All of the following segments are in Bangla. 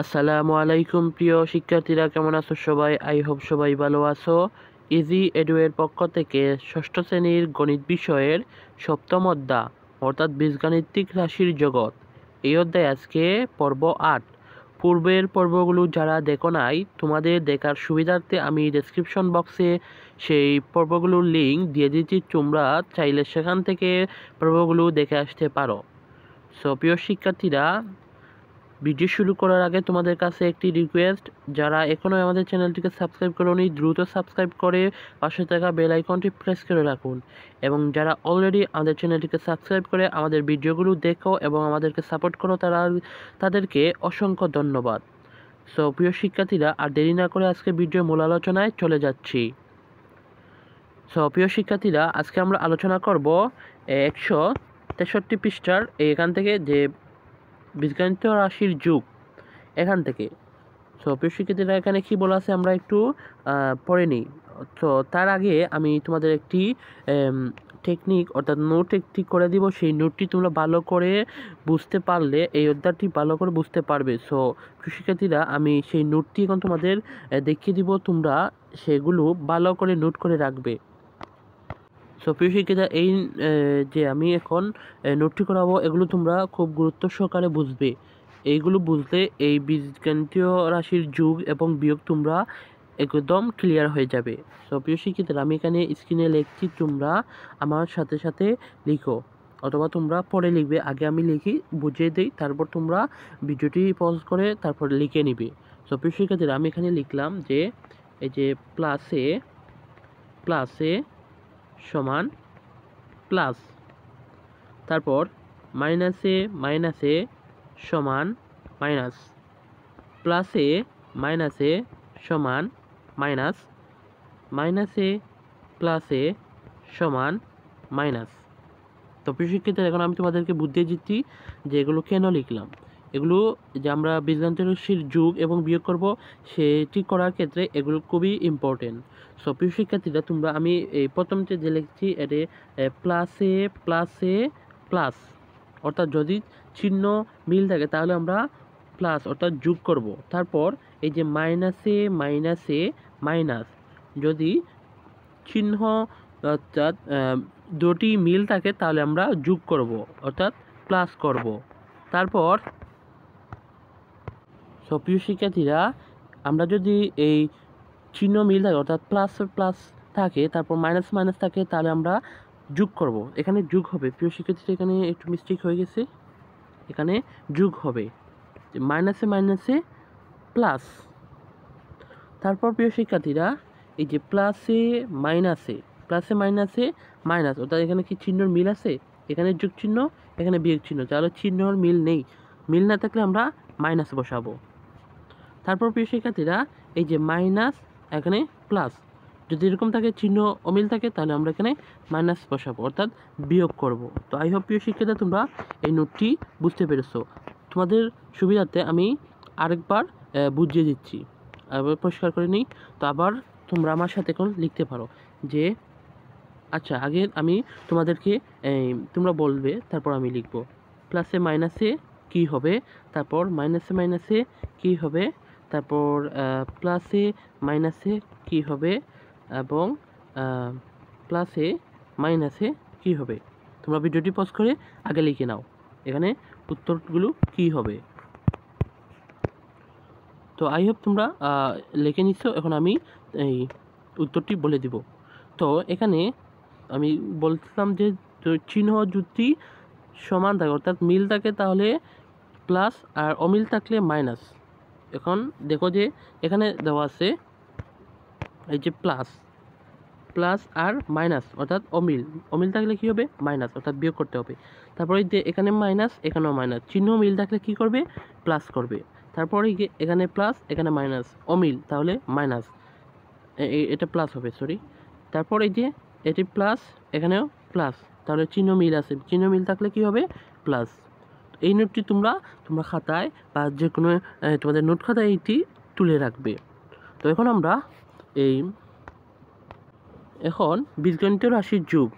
আসসালামু আলাইকুম প্রিয় শিক্ষার্থীরা, কেমন আছো সবাই? আই হোপ সবাই ভালো আছো। ইজি এডু এর পক্ষ থেকে ষষ্ঠ শ্রেণীর গণিত বিষয়ের সপ্তম অধ্যায় অর্থাৎ বীজগাণিতিক রাশির জগৎ, এই অধ্যায় আজকে পর্ব 8। পূর্বের পর্বগুলো যারা দেখো নাই, তোমাদের দেখার সুবিধার্থে আমি ডেসক্রিপশন বক্সে সেই পর্বগুলোর লিঙ্ক দিয়ে দিচ্ছি। তোমরা চাইলে সেখান থেকে পর্বগুলো দেখে আসতে পারো। সো প্রিয় শিক্ষার্থীরা, ভিডিও শুরু করার আগে তোমাদের কাছে একটি রিকোয়েস্ট, যারা এখনও আমাদের চ্যানেলটিকে সাবস্ক্রাইব করোনি দ্রুত সাবস্ক্রাইব করে পাশে থাকা বেল আইকনটি প্রেস করে রাখুন, এবং যারা অলরেডি আমাদের চ্যানেলটিকে সাবস্ক্রাইব করে আমাদের ভিডিওগুলো দেখো এবং আমাদেরকে সাপোর্ট করো তাদেরকে অসংখ্য ধন্যবাদ। সো প্রিয় শিক্ষার্থীরা, আর দেরি না করে আজকে ভিডিও মূল আলোচনায় চলে যাচ্ছি। সো প্রিয় শিক্ষার্থীরা, আজকে আমরা আলোচনা করব 163 পৃষ্ঠার এখান থেকে যে বীজগণিত রাশির যুগ, এখান থেকে। সো প্রিয় শিক্ষার্থীরা, এখানে কি বলা আছে আমরা একটু পড়ে নিই। তো তার আগে আমি তোমাদের একটি টেকনিক অর্থাৎ নোট একটি করে দিব। সেই নোটটি তোমরা ভালো করে বুঝতে পারলে এই অধ্যায়টি ভালো করে বুঝতে পারবে। সো প্রিয় শিক্ষার্থীরা, আমি সেই নোটটি এখন তোমাদের দেখিয়ে দিব, তোমরা সেগুলো ভালো করে নোট করে রাখবে। সো প্রিয় শিক্ষার্থীরা, এই যে আমি এখন নোটটি করাবো, এগুলো তোমরা খুব গুরুত্ব সহকারে বুঝবে। এইগুলো বুঝলে এই বীজগণিতীয় রাশির যোগ এবং বিয়োগ তোমরা একদম ক্লিয়ার হয়ে যাবে। সো প্রিয় শিক্ষার্থীরা, আমি এখানে স্ক্রিনে লিখছি, তোমরা আমার সাথে সাথে লিখো, অথবা তোমরা পরে লিখবে। আগে আমি লিখি, বুঝিয়ে দিই, তারপর তোমরা ভিডিওটি পজ করে তারপর লিখে নিবে। সো প্রিয় শিক্ষার্থীরা, আমি এখানে লিখলাম যে এই যে প্লাসে সমান প্লাস, তারপর মাইনাসে সমান মাইনাস, মাইনাসে সমান মাইনাস, প্লাসে সমান মাইনাস। তো প্রিয় শিক্ষার্থীরা, এখন আমি তোমাদেরকে বুঝিয়ে দিচ্ছি যে এগুলো কেন লিখলাম। এগুলো যে আমরা বীজগাণিতিক রাশির যোগ এবং বিয়োগ করব, সেটি করার ক্ষেত্রে এগুলো খুবই ইম্পর্টেন্ট। সো প্রিয় শিক্ষার্থীরা, তোমরা আমি এই প্রথমতে যে লিখছি এটা প্লাস, অর্থাৎ যদি চিহ্ন মিল থাকে তাহলে আমরা প্লাস অর্থাৎ যোগ করব। তারপর এই যে মাইনাসে মাইনাস, যদি চিহ্ন অর্থাৎ দুটি মিল থাকে তাহলে আমরা যোগ করব অর্থাৎ প্লাস করব। তারপর প্রিয় শিক্ষার্থীরা, আমরা যদি এই চিহ্ন মিল থাকে অর্থাৎ প্লাস থাকে, তারপর মাইনাস থাকে, তাহলে আমরা যোগ করব। এখানে যোগ হবে। প্রিয় শিক্ষার্থীরা, এখানে একটু মিস্টেক হয়ে গেছে, এখানে যোগ হবে মাইনাসে প্লাস। তারপর প্রিয় শিক্ষার্থীরা, এই যে প্লাসে মাইনাসে মাইনাস, অর্থাৎ এখানে কি চিহ্নর মিল আছে? এখানে যোগ চিহ্ন, এখানে বিয়োগ চিহ্ন, তাহলে চিহ্নর মিল নেই। মিল না থাকলে আমরা মাইনাস বসাবো। তারপর প্রিয় শিক্ষার্থীরা, এই যে মাইনাস, এখানে প্লাস, যদি এরকম থাকে চিহ্ন অমিল থাকে তাহলে আমরা এখানে মাইনাস বসাবো অর্থাৎ বিয়োগ করব। তো আই হোপ প্রিয় শিক্ষার্থীরা, তোমরা এই নোটটি বুঝতে পেরেছো। তোমাদের সুবিধার্থে আমি আরেকবার বুঝিয়ে দিচ্ছি, আবার পরিষ্কার করে নিই। তো আবার তোমরা আমার সাথে এখন লিখতে পারো যে আচ্ছা, আগে আমি তোমাদেরকে তোমরা বলবে, তারপর আমি লিখব। প্লাসে মাইনাসে কী হবে, তারপর মাইনাসে কী হবে, তারপর প্লাসে মাইনাসে কী হবে, এবং প্লাসে মাইনাসে কী হবে। তোমরা ভিডিওটি পজ করে আগে লিখে নাও এখানে উত্তরগুলো কী হবে। তো আই হোপ তোমরা লিখে নিচ্ছ। এখন আমি এই উত্তরটি বলে দিব। তো এখানে আমি বলছিলাম যে চিহ্ন যদি সমান থাকে অর্থাৎ মিল থাকে তাহলে প্লাস, আর অমিল থাকলে মাইনাস। এখন দেখো যে এখানে দেওয়া আছে এই যে প্লাস আর মাইনাস অর্থাৎ অমিল থাকলে কী হবে? মাইনাস, অর্থাৎ বিয়োগ করতে হবে। তারপরে যে এখানে মাইনাস, এখানেও মাইনাস, চিহ্ন মিল থাকলে কী করবে? প্লাস করবে। তারপরে এখানে প্লাস, এখানে মাইনাস, অমিল, তাহলে মাইনাস, এটা প্লাস হবে, সরি। তারপর এই যে এটি প্লাস, এখানেও প্লাস, তাহলে চিহ্ন মিল আছে, চিহ্ন মিল থাকলে কী হবে? প্লাস। এই নোটটি তোমরা খাতায় বা যে কোনো তোমাদের নোট খাতায় এইটি তুলে রাখবে। তো এখন আমরা এখন বীজগণিত রাশির যুগ,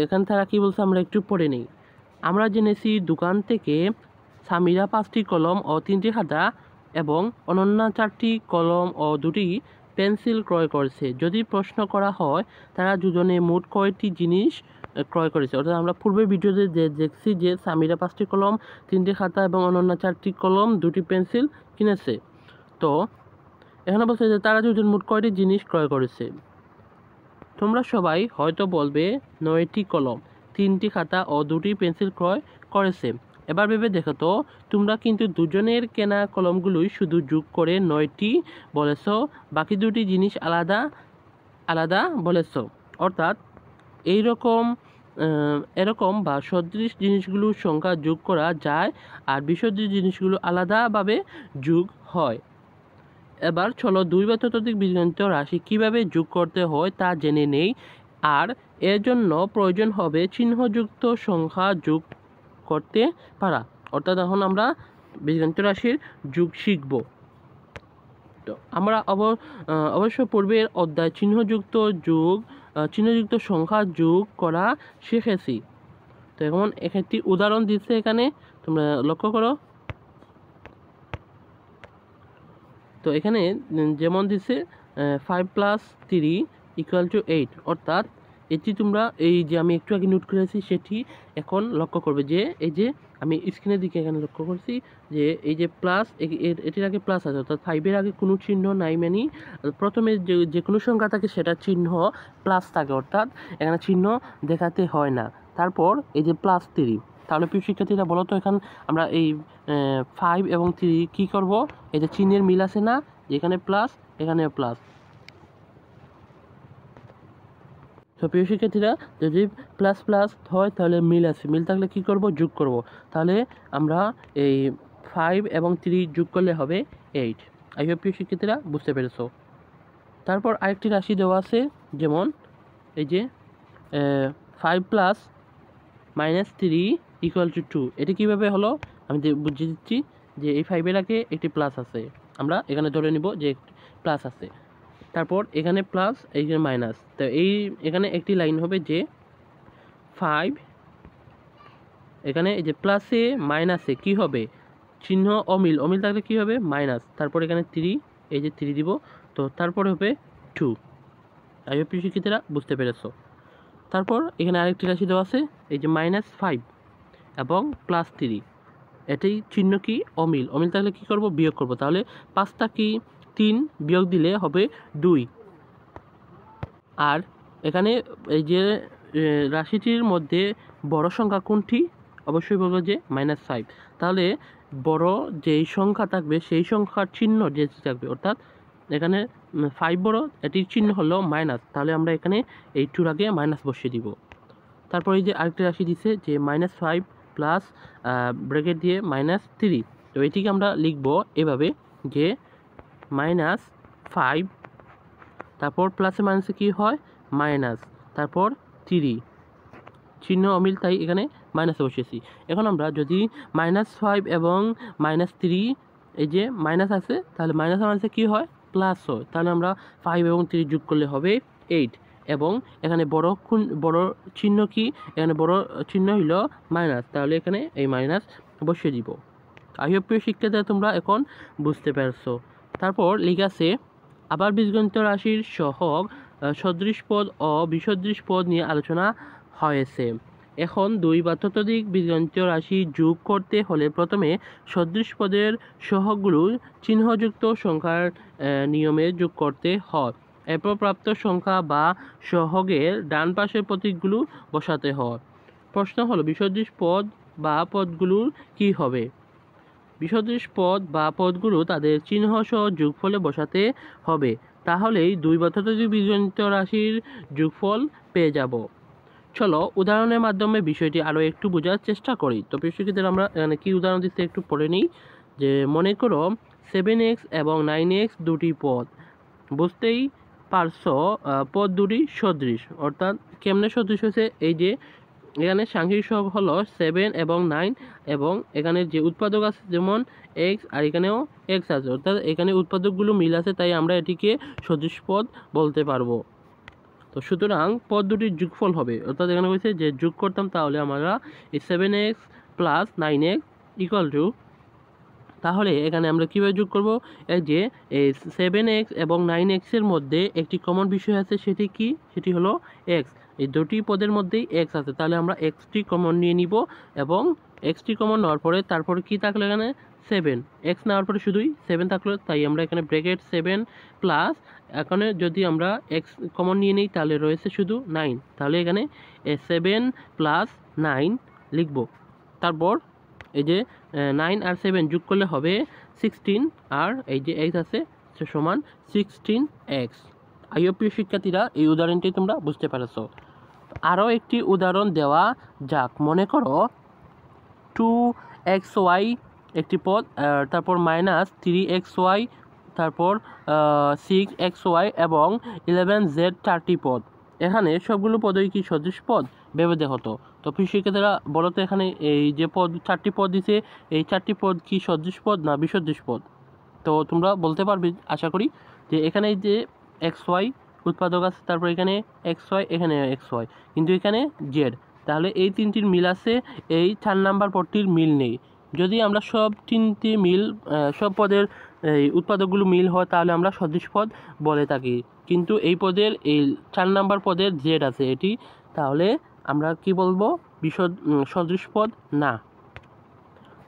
এখান তারা কী বলছে আমরা একটু পড়ে নিই। আমরা জেনেছি দোকান থেকে সামিরা 5টি কলম ও 3টি খাতা এবং অনন্যা 4টি কলম ও 2টি পেন্সিল ক্রয় করেছে। যদি প্রশ্ন করা হয় তারা দুজনে মোট কয়টি জিনিস ক্রয় করেছে, অর্থাৎ আমরা পূর্বের ভিডিওতে দেখছি যে সামিরা 5টি কলম, 3টি খাতা এবং অনন্যা 4টি কলম, 2টি পেন্সিল কিনেছে। তো এখানে বলছে যে তারা দুজন মোট কয়টি জিনিস ক্রয় করেছে। তোমরা সবাই হয়তো বলবে 9টি কলম, 3টি খাতা ও 2টি পেন্সিল ক্রয় করেছে। এবার ভেবে দেখো তো, তোমরা কিন্তু দুজনের কেনা কলমগুলোই শুধু যোগ করে 9টি বলেছ, বাকি 2টি জিনিস আলাদা আলাদা বলেছ। অর্থাৎ এরকম বা সদৃশ জিনিসগুলোর সংখ্যা যোগ করা যায় আর বিসদৃশ জিনিসগুলো আলাদাভাবে যোগ হয়। এবার চলো 2 বা ততোধিক বীজগণিত রাশি কিভাবে যোগ করতে হয় তা জেনে নেই। আর এর জন্য প্রয়োজন হবে চিহ্নযুক্ত সংখ্যা যোগ করতে পারা, অর্থাৎ এখন আমরা বীজগণিত রাশির যোগ শিখব। তো আমরা অবশ্য পূর্বের অধ্যায় চিহ্নযুক্ত সংখ্যা যোগ করা শিখেছি। তো এখন একটি উদাহরণ দিচ্ছে এখানে, তোমরা লক্ষ্য করো। তো এখানে যেমন দিচ্ছে 5 + 3 = 8, অর্থাৎ এটি তোমরা এই যে আমি একটু আগে নোট করেছি সেটি এখন লক্ষ্য করবে যে এই যে আমি স্ক্রিনের দিকে এখানে লক্ষ্য করছি যে এই যে প্লাস, এটির আগে প্লাস আছে, অর্থাৎ 5-এর আগে কোনো চিহ্ন নাই, মানে প্রথমে যে কোনো সংখ্যা থাকে সেটার চিহ্ন প্লাস থাকে, অর্থাৎ এখানে চিহ্ন দেখাতে হয় না। তারপর এই যে +3, তাহলে প্রিয় শিক্ষার্থীরা বলো তো এখানে আমরা এই 5 এবং 3 কী করব, এই যে চিহ্নের মিল আছে না, এখানে প্লাস এখানেও প্লাস। তো প্রিয় শিক্ষার্থীরা যদি প্লাস প্লাস হয় তাহলে মিল আছে, মিল থাকলে কী করব, যোগ করব। তাহলে আমরা এই 5 এবং 3 যোগ করলে হবে 8। আই হোপ প্রিয় শিক্ষার্থীরা বুঝতে পেরেছো। তারপর আরেকটি রাশি দেওয়া আছে, যেমন এই যে 5 + -3 = 2। এটি কীভাবে হলো আমি বুঝিয়ে দিচ্ছি যে এই 5-এর আগে একটি প্লাস আছে, আমরা এখানে ধরে নিব যে প্লাস আছে, তারপর এখানে প্লাস, এইখানে মাইনাস। তো এখানে একটি লাইন হবে যে 5, এখানে এই যে প্লাসে মাইনাসে কি হবে, চিহ্ন অমিল থাকলে কি হবে, মাইনাস। তারপর এখানে 3, এই যে 3 দিব, তো তারপরে হবে 2। আই হোপ শিক্ষার্থীরা বুঝতে পেরেছো। তারপর এখানে আরেকটি রাশি দেওয়া আছে, এই যে -5 এবং +3, এটি চিহ্ন কি, অমিল থাকলে কি করব, বিয়োগ করব। তাহলে 5টা কি 3 বিয়োগ দিলে হবে 2। আর এখানে এই যে রাশিটির মধ্যে বড় সংখ্যা কোনটি, অবশ্যই বলবো যে -5। তাহলে বড় যেই সংখ্যা থাকবে সেই সংখ্যার চিহ্ন যে থাকবে, অর্থাৎ এখানে 5 বড়, এটির চিহ্ন হলো মাইনাস, তাহলে আমরা এখানে এই 2-র আগে মাইনাস বসিয়ে দিব। তারপর এই যে আরেকটি রাশি দিচ্ছে যে -5 প্লাস ব্র্যাকেট দিয়ে -3, তো এটিকে আমরা লিখব এভাবে যে -5, তারপর প্লাসে মাইনাসে কি হয়, মাইনাস, তারপর 3, চিহ্ন অমিল তাই এখানে মাইনাসে বসিয়েছি। এখন আমরা যদি -5 এবং -3, এই যে মাইনাস আছে, তাহলে মাইনাসে কী হয়, প্লাস হয়। তাহলে আমরা 5 এবং 3 যোগ করলে হবে 8। এবং এখানে বড় চিহ্ন কি, এখানে বড় চিহ্ন হইল মাইনাস, তাহলে এখানে এই মাইনাস বসিয়ে দিব। আই হোপ প্রিয় শিক্ষার্থীরা তোমরা এখন বুঝতে পারছো। তারপর লিখাছে আবার বীজগণিত রাশির সহগ, সদৃশ পদ ও বিসদৃশ পদ নিয়ে আলোচনা হয়েছে। এখন 2 বা ততোধিক বীজগণিত রাশি যোগ করতে হলে প্রথমে সদৃশ পদের সহগগুলো চিহ্নযুক্ত সংখ্যার নিয়মে যোগ করতে হয়। এরপর প্রাপ্ত সংখ্যা বা সহগের ডান পাশের প্রতীকগুলো বসাতে হয়। প্রশ্ন হলো বিসদৃশ পদ বা পদগুলোর কি হবে। বিসদৃশ পদ বা পদগুলো তাদের চিহ্ন সহ যোগফলে বসাতে হবে, তাহলেই 2 বা ততোধিক বীজগণিত রাশির যোগফল পেয়ে যাব। চলো উদাহরণের মাধ্যমে বিষয়টি আরও একটু বোঝার চেষ্টা করি। তো প্রিয় আমরা এখানে কি উদাহরণ দিচ্ছি একটু পড়ে নিই। যে মনে করো 7x এবং 9x দুটি পদ, বুঝতেই পারছো পদ দুটি সদৃশ। অর্থাৎ কেমনে সদৃশ হয়েছে, এই যে এখানে সাংখ্যিক সহগ হলো 7 এবং 9, এবং এখানে যে উৎপাদক আছে যেমন x, আর এখানেও x আছে, অর্থাৎ এখানে উৎপাদকগুলো মিল আছে, তাই আমরা এটিকে সদৃশ পদ বলতে পারবো। তো সুতরাং পদ দুটির যোগফল হবে, অর্থাৎ এখানে বলছে যে যোগ করতাম তাহলে আমরা এই 7x + 9x = তাহলে এখানে আমরা কীভাবে যোগ করব? এই যে এই 7x এবং 9x এর মধ্যে একটি কমন বিষয় আছে, সেটি কি? সেটি হলো x। এই দুটি পদের মধ্যেই x আছে, তাহলে আমরা xটি কমন নিয়ে নিব এবং xটি কমন নেওয়ার পরে তারপরে কি থাকলো এখানে? 7। x নেওয়ার পরে শুধুই 7 থাকলো, তাই আমরা এখানে ব্র্যাকেট 7 প্লাস এখানে যদি আমরা x কমন নিয়ে নিই তাহলে রয়েছে শুধু 9, তাহলে এখানে 7 প্লাস 9 লিখব। তারপর এই যে 9 আর 7 যোগ করলে হবে 16, আর এই যে x আছে সমান 16x। প্রিয় শিক্ষার্থীরা, এই উদাহরণটি তোমরা বুঝতে পেরেছ। আরও একটি উদাহরণ দেওয়া যাক। মনে করো 2xy একটি পদ, তারপর মাইনাস 3xy, তারপর 6xy এবং 11z 4টি পদ। এখানে সবগুলো পদই কি সদৃশ পদ? ভেবে দেখো তো। তো প্রিয় শিক্ষার্থীরা বলো তো, এখানে এই যে পদ 4টি পদ দিছে, এই 4টি পদ কি সদৃশ পদ না বিসদৃশ পদ? তো তোমরা বলতে পারবে আশা করি। যে এখানে যে xy উৎপাদক আছে, তারপর এখানে xy, এখানে xy, কিন্তু এখানে z, তাহলে এই তিনটির মিল আছে, এই 4 নাম্বার পদটির মিল নেই। যদি আমরা সব তিনটি মিল সব পদের এই উৎপাদকগুলো মিল হয় তাহলে আমরা সদৃশ পদ বলে থাকি, কিন্তু এই পদের এই 4 নাম্বার পদের z আছে এটি, তাহলে আমরা কি বলবো? সদৃশ পদ না।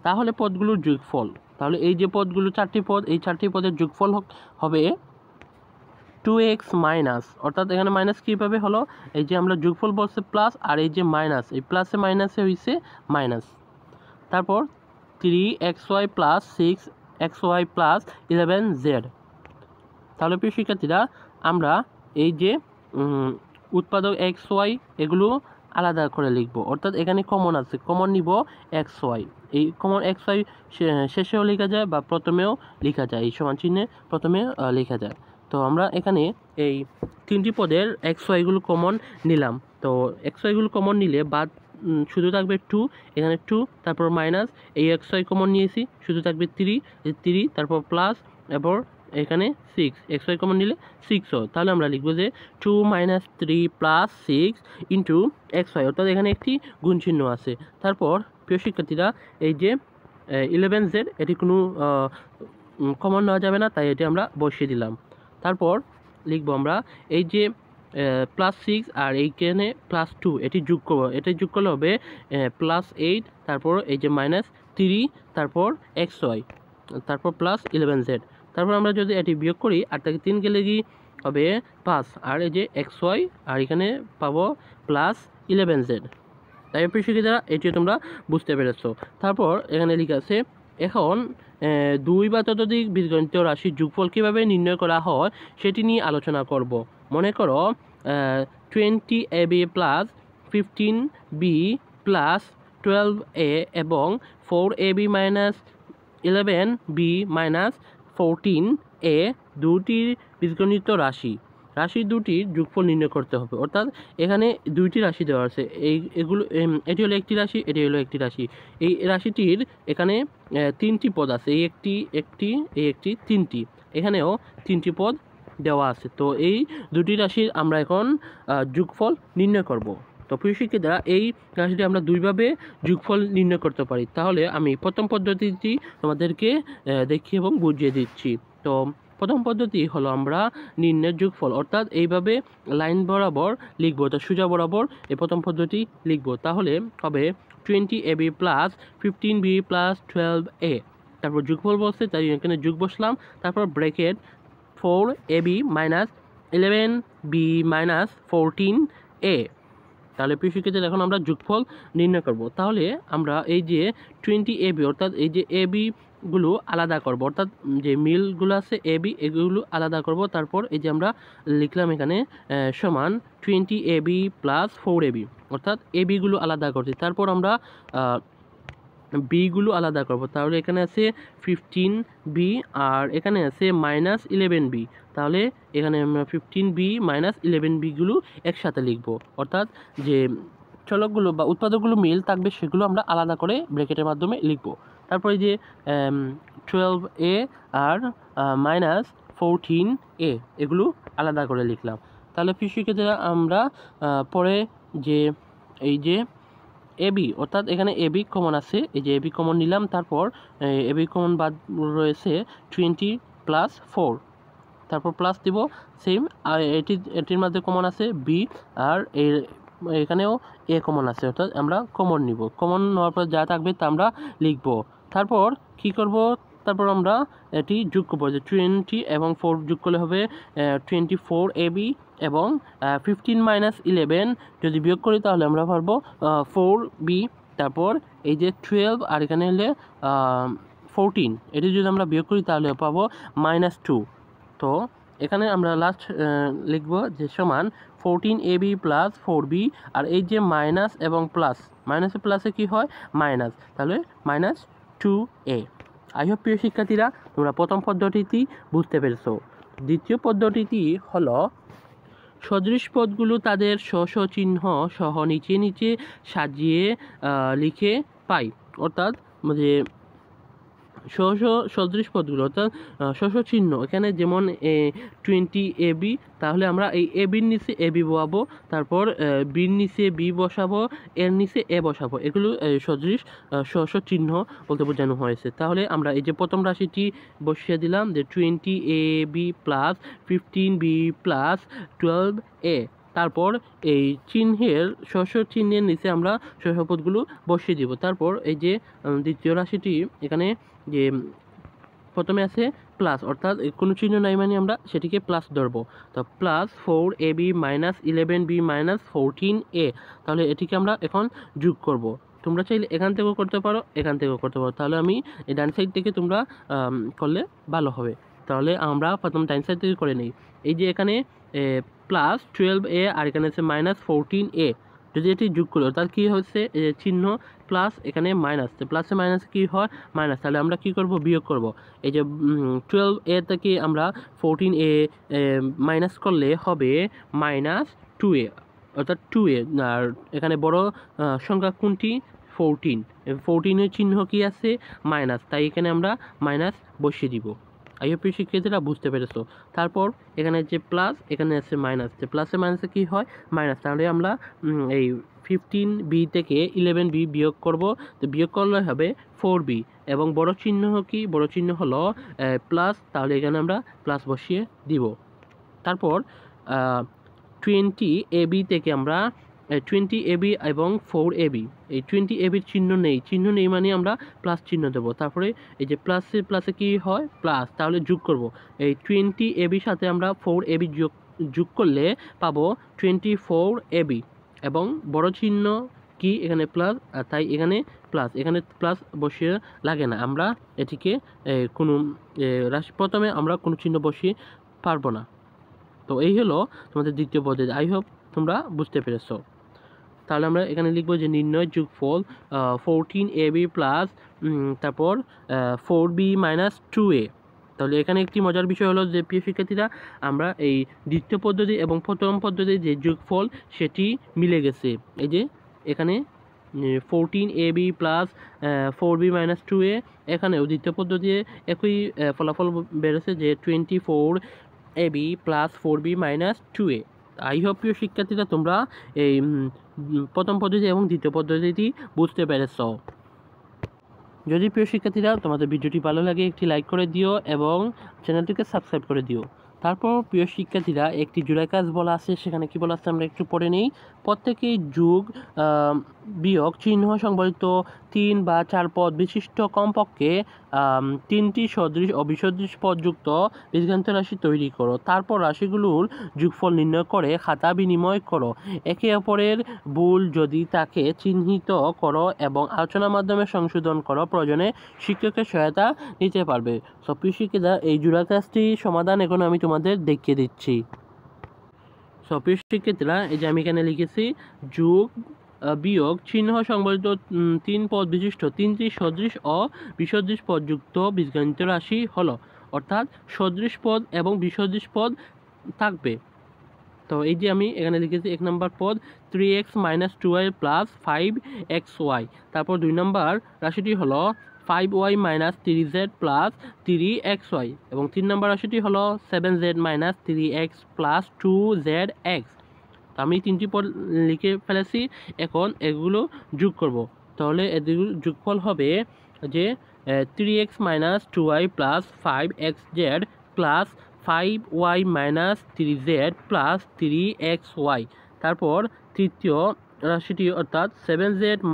তাহলে পদগুলোর যোগফল, তাহলে এই যে পদগুলো 4টি পদ, এই 4টি পদের যোগফল হবে 2x মাইনাস, অর্থাৎ এখানে মাইনাস কীভাবে হলো? এই যে আমরা যোগফল বলছে প্লাস, আর এই যে মাইনাস, এই প্লাসে মাইনাসে হয়েছে মাইনাস। তারপর 3xy plus 6xy plus 11z। তাহলে প্রিয় শিক্ষার্থীরা আমরা এই যে উৎপাদক xy এগুলো আলাদা করে লিখব, অর্থাৎ এখানে কমন আছে, কমন নিব xy। এই কমন xy শেষেও লেখা যায় বা প্রথমেও লেখা যায়, এই সমান চিহ্নে প্রথমে লেখা যায়। তো আমরা এখানে এই তিনটি পদের xyগুলো কমন নিলাম। তো xyগুলো কমন নিলে বাদ শুধু থাকবে 2, এখানে 2, তারপর মাইনাস এই xy কমন নিয়েছি, শুধু থাকবে 3, তারপর প্লাস, এরপর এখানে 6, xy কমন নিলে 6 তাহলে আমরা লিখবো যে 2 - 3 + 6 ইন্টু xy, অর্থাৎ এখানে একটি গুণ চিহ্ন আছে। তারপর প্রিয় শিক্ষার্থীরা এই যে 11z এটি কোনো কমন নেওয়া যাবে না, তাই এটি আমরা বসিয়ে দিলাম। তারপর লিখবো আমরা এই যে +6 আর এইখানে +2 এটি যোগ করবো, এটি যোগ করলে হবে +8, তারপর এই যে -3, তারপর xy, তারপর +11z। তারপর আমরা যদি এটি বিয়োগ করি, 8 থেকে 3 গেলে কি হবে 5, আর এই যে xy, আর এখানে পাবো +11z। তাই প্রিয় শিক্ষার্থীরা এটি তোমরা বুঝতে পেরেছো। তারপর এখানে লেখা আছে এখন 2 বা ততোধিক বীজগণিতীয় রাশির যোগফল কীভাবে নির্ণয় করা হয় সেটি নিয়ে আলোচনা করব। মনে করো 20ab + 15b + 12a এবং 4ab - 11b - 14a দুটি বীজগণিত রাশি দুটির যোগফল নির্ণয় করতে হবে। অর্থাৎ এখানে দুইটি রাশি দেওয়া আছে, এগুলো এটি হলো একটি রাশি, এটি হলো একটি রাশি। এই রাশিটির এখানে 3টি পদ আছে, এই একটি 3টি, এখানেও 3টি পদ দেওয়া আছে। তো এই দুটি রাশির আমরা এখন যোগফল নির্ণয় করব। তো প্রিয় শিক্ষার্থীরা এই রাশিটি আমরা দুইভাবে যোগফল নির্ণয় করতে পারি। তাহলে আমি প্রথম পদ্ধতিটি তোমাদেরকে দেখিয়ে এবং বুঝিয়ে দিচ্ছি। তো প্রথম পদ্ধতি হলো আমরা নির্ণয়ের যোগফল, অর্থাৎ এইভাবে লাইন বরাবর লিখব, তো সোজা বরাবর এই প্রথম পদ্ধতি লিখব। তাহলে হবে 20ab + 15b + 12a, তারপর যোগফল বলছে তাই এখানে যোগ বসলাম, তারপর ব্র্যাকেট 4ab - 11b - 14a। তাহলে প্রিয় শিক্ষার্থীরা এখন আমরা যোগফল নির্ণয় করব। তাহলে আমরা এই যে 20ab, অর্থাৎ এই যে ab-গুলো আলাদা করব, অর্থাৎ যে মিলগুলো আছে ab এগুলো আলাদা করব। তারপর এই যে আমরা লিখলাম এখানে সমান 20ab + 4ab, অর্থাৎ ab-গুলো আলাদা করছি। তারপর আমরা b-গুলো আলাদা করব। তাহলে এখানে আছে 15b আর এখানে আছে -11b, তাহলে এখানে আমরা 15b - 11b-গুলো একসাথে লিখব, অর্থাৎ যে চলকগুলো বা উৎপাদকগুলো মিল থাকবে সেগুলো আমরা আলাদা করে ব্র্যাকেটের মাধ্যমে লিখব। তারপরে যে 12a আর -14a এগুলো আলাদা করে লিখলাম। তাহলে প্রিয় শিক্ষার্থীরা আমরা পরে যে এই যে এবি অর্থাৎ এখানে এবি কমন আছে, এই যে এবি কমন নিলাম, তারপর এবি কমন বাদ রয়েছে 20 + 4, তারপর প্লাস দিব সেম, আর এটির মধ্যে কমন আছে বি, আর এখানেও এ কমন আছে, অর্থাৎ আমরা কমন নিব। কমন নেওয়ার পর যা থাকবে তা আমরা লিখব। তারপর কি করব, তারপর আমরা এটি যোগ করবো, যে 20 এবং 4 যোগ করলে হবে 24 এবি, এবং 15 - 11 যদি বিয়োগ করি তাহলে আমরা পারবো 4b। তারপর এই যে 12 আর এখানে হলে 14, এটি যদি আমরা বিয়োগ করি তাহলে পাবো -2। তো এখানে আমরা লাস্ট লিখব যে সমান 14ab + 4b, আর এই যে মাইনাস এবং প্লাস, মাইনাসে প্লাসে কি হয় মাইনাস, তাহলে -2a। আই হোপ প্রিয় শিক্ষার্থীরা তোমরা প্রথম পদ্ধতিটি বুঝতে পেরেছো। দ্বিতীয় পদ্ধতিটি হলো সদৃশ পদগুলো তাদের স্ব চিহ্ন সহ নিচে নিচে সাজিয়ে লিখে পাই, অর্থাৎ যে সদৃশ পদগুলো অর্থাৎ চিহ্ন, এখানে যেমন 20ab, তাহলে আমরা এই এবির নিচে এবি বসাবো, তারপর বির নিচে বি বসাবো, এর নিচে এ বসাবো, এগুলো সদৃশ চিহ্ন বলতে বোঝানো হয়েছে। তাহলে আমরা এই যে প্রথম রাশিটি বসিয়ে দিলাম, যে 20ab + 15b + 12a, তারপর এই চিহ্নের চিহ্নের নিচে আমরা পদগুলো বসিয়ে দিব। তারপর এই যে দ্বিতীয় রাশিটি, এখানে যে প্রথমে আছে প্লাস, অর্থাৎ কোনো চিহ্ন নাই মানে আমরা সেটিকে প্লাস ধরবো। তো +4ab - 11b - 14a, তাহলে এটিকে আমরা এখন যোগ করব। তোমরা চাইলে এখান থেকেও করতে পারো, এখান থেকেও করতে পারো, তাহলে আমি এই ডান সাইড থেকে তোমরা করলে ভালো হবে। তাহলে আমরা প্রথম ডান সাইড থেকে করে নিই। এই যে এখানে +12a আর এখানে আছে -14a, যদি এটি যোগ করি অর্থাৎ কী হচ্ছে চিহ্ন প্লাস, এখানে মাইনাস, প্লাসে মাইনাসে কী হয় মাইনাস, তাহলে আমরা কী করব বিয়োগ করব। এই যে 12a থেকে আমরা 14a মাইনাস করলে হবে -2a, অর্থাৎ 2a। আর এখানে বড় সংখ্যা কোনটি 14, 14-এর চিহ্ন কি আছে মাইনাস, তাই এখানে আমরা মাইনাস বসিয়ে দিব। আই হোপ শিক্ষার্থীরা বুঝতে পেরেছো। তারপর এখানে যে প্লাস, এখানে আছে মাইনাস, যে প্লাসে মাইনাসে কি হয় মাইনাস, তাহলে আমরা এই 15b থেকে 11b বিয়োগ করব, তো বিয়োগ করলে হবে 4b, এবং বড় চিহ্ন কি, বড় চিহ্ন হলো প্লাস, তাহলে এখানে আমরা প্লাস বসিয়ে দিব। তারপর 20ab থেকে আমরা 20ab এবং 4ab, এই 20ab চিহ্ন নেই মানে আমরা প্লাস চিহ্ন দেবো। তারপরে এই যে প্লাসে কি হয় প্লাস, তাহলে যোগ করব। এই 20ab সাথে আমরা 4ab যোগ করলে পাবো 24ab, এবং বড় চিহ্ন কি এখানে প্লাস, তাই এখানে প্লাস, এখানে প্লাস বসিয়ে লাগে না, আমরা এটিকে কোনো রাশি প্রথমে আমরা কোনো চিহ্ন বসিয়ে পারবো না। তো এই হলো তোমাদের দ্বিতীয় পদ্ধতি। আই হোপ তোমরা বুঝতে পেরেছো। তাহলে আমরা এখানে লিখবো যে নির্ণয় যোগফল 14ab প্লাস তারপর 4b - 2a। তাহলে এখানে একটি মজার বিষয় হলো যে প্রিয় শিক্ষার্থীরা, আমরা এই দ্বিতীয় পদ্ধতি এবং প্রথম পদ্ধতির যে যোগফল সেটি মিলে গেছে। এই যে এখানে 14ab প্লাস 4b - 2a, এখানেও দ্বিতীয় পদ্ধতি একই ফলাফল বেরোছে যে 24ab plus 4b - 2a। I hope প্রিয় শিক্ষার্থীরা তোমরা এই প্রথম পদ্ধতি এবং দ্বিতীয় পদ্ধতিটি বুঝতে পেরেছ। যদি প্রিয় শিক্ষার্থীরা তোমাদের ভিডিওটি ভালো লাগে একটি লাইক করে দিও এবং চ্যানেলটিকে সাবস্ক্রাইব করে দিও। তারপর প্রিয় শিক্ষার্থীরা একটি জোড়ায় কাজ বলা আছে, সেখানে কি বলা আছে আমরা একটু পড়ে নিই। প্রত্যেকেই যোগ বিয়োগ চিহ্ন সংবলিত 3 বা 4 পদ বিশিষ্ট কমপক্ষে 3টি সদৃশ ও বিসদৃশ পদযুক্ত বীজগাণিতিক রাশি তৈরি করো। তারপর রাশিগুলোর যোগফল নির্ণয় করে খাতা বিনিময় করো। একে অপরের ভুল যদি তাকে চিহ্নিত করো এবং আলোচনার মাধ্যমে সংশোধন করো, প্রয়োজনে শিক্ষকের সহায়তা নিতে পারবে। সব শিক্ষিতা এই জোড়া কাজটি সমাধান এখন আমি তোমাদের দেখিয়ে দিচ্ছি। সব শিক্ষার্থীরা এই যে আমি এখানে লিখেছি যোগ বিয়োগ চিহ্ন সংবলিত 3 পদ বিশিষ্ট 3টি সদৃশ ও বিসদৃশ পদযুক্ত বীজগাণিতিক রাশি হলো, অর্থাৎ সদৃশ পদ এবং বিসদৃশ পদ থাকবে। তো এই যে আমি এখানে লিখেছি 1 নম্বর পদ 3x - 2y + 5xy, তারপর 2 নম্বর রাশিটি হলো 5y - 3z + 3xy, এবং 3 নম্বর রাশিটি হলো 7z - 3x + 2zx। তো আমি 3টি পদ লিখে ফেলেছি, এখন এগুলো যোগ করব। তাহলে এগুলো যোগফল হবে যে 3x - 2y + 5xz plus 5y - 3z plus 3xy। তারপর তৃতীয় রাশিটি অর্থাৎ 7z -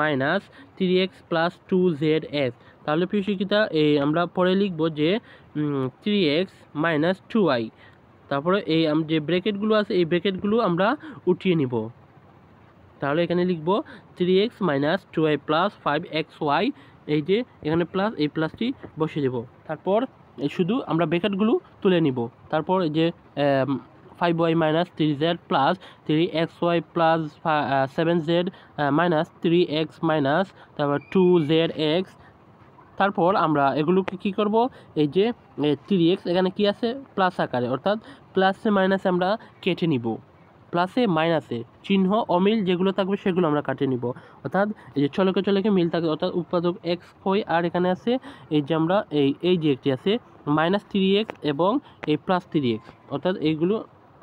3x প্লাস 2zx। তাহলে প্রিয় শিক্ষিতা আমরা পরে লিখব যে 3x - 2y। তারপরে এই যে ব্র্যাকেটগুলো আছে এই ব্র্যাকেটগুলো আমরা উঠিয়ে নিব। তাহলে এখানে লিখব 3x - 2y প্লাস 5xy, এই যে এখানে প্লাস, এই প্লাসটি বসিয়ে দেব। তারপর শুধু আমরা ব্র্যাকেটগুলো তুলে নিব। তারপর এই যে 5y - 3z plus 3xy plus 7z minus 3x minus তারপর 2zx। তারপর আমরা এগুলোকে কি করব, এই যে 3x এখানে কি আছে প্লাস আকারে, অর্থাৎ প্লাসে মাইনাসে আমরা কেটে নিব। প্লাসে মাইনাসে চিহ্ন অমিল যেগুলো থাকবে সেগুলো আমরা কাটে নিব। অর্থাৎ এই যে চলকে চলকে মিল থাকে, অর্থাৎ উৎপাদক এক্স হয়, আর এখানে আছে এই যে আমরা এই যে একটি আছে -3x এবং এই +3x, অর্থাৎ এইগুলো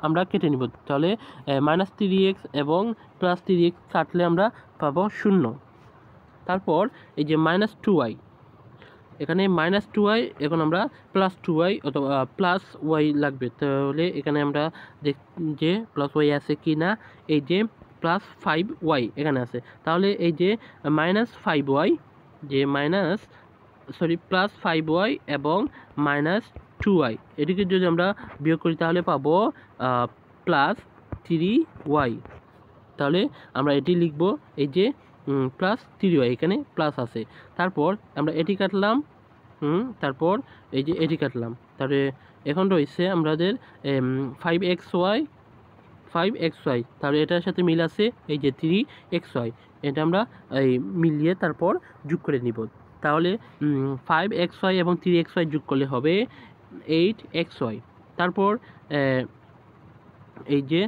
আমরা কেটে নিব। তাহলে -3x এবং +3x কাটলে আমরা পাবো 0। তারপর এই যে -2y, এখানে -2y, এখন আমরা +2y অথবা +y লাগবে। তাহলে এখানে আমরা যে +y আছে কি না, এই যে +5y এখানে আছে। তাহলে এই যে -5y, যে +5y এবং -2y এটিকে যদি আমরা বিয়োগ করি তাহলে পাবো +3y। তাহলে আমরা এটি লিখব, এই যে +3y, এখানে প্লাস আছে। তারপর আমরা এটি কাটলাম, তারপর এই যে এটি কাটলাম। তাহলে এখন রয়েছে আমাদের 5xy, তাহলে এটার সাথে মিল আছে এই যে 3xy, এটা আমরা এই মিলিয়ে তারপর যোগ করে নিব। তাহলে 5xy এবং 3xy যোগ করলে হবে 8xy। তারপর এই যে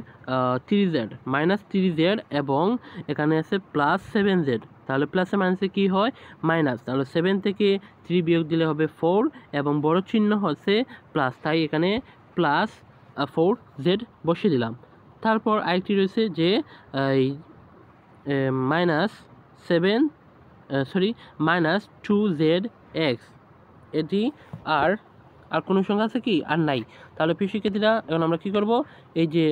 3z -3z এবং এখানে আছে +7z, তাহলে প্লাসে মাইনাসে কি হয় মাইনাস, তাহলে 7 থেকে 3 বিয়োগ দিলে হবে 4 এবং বড় চিহ্ন হচ্ছে প্লাস, তাই এখানে +4z বসিয়ে দিলাম। তারপর আরেকটি রয়েছে যে -2zx, এটি আর কোনো সংখ্যা আছে কি আর নাই। তাহলে প্রিয় শিক্ষার্থীরা এখন আমরা কি করব, এই যে